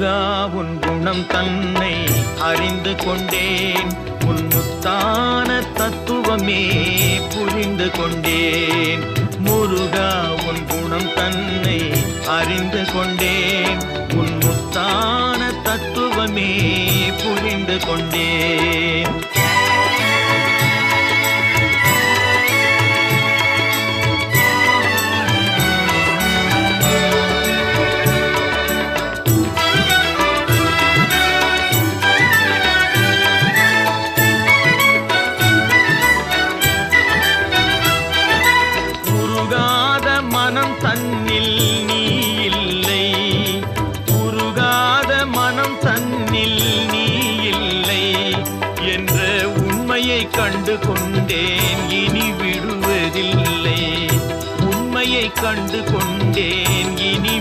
முருகா உன் குணம் தன்னை அறிந்து கொண்டேன், உன் முத்தான தத்துவமே புரிந்து கொண்டேன். முருகா உன் குணம் தன்னை அறிந்து கொண்டேன், உன் முத்தான தத்துவமே புரிந்து கொண்டேன். மனம் தன்னில் நீ இல்லை, உருகாத மனம் தன்னில் நீ இல்லை என்ற உண்மையை கண்டு கொண்டேன், இனி விடுவதில்லை. உண்மையை கண்டு கொண்டேன், இனி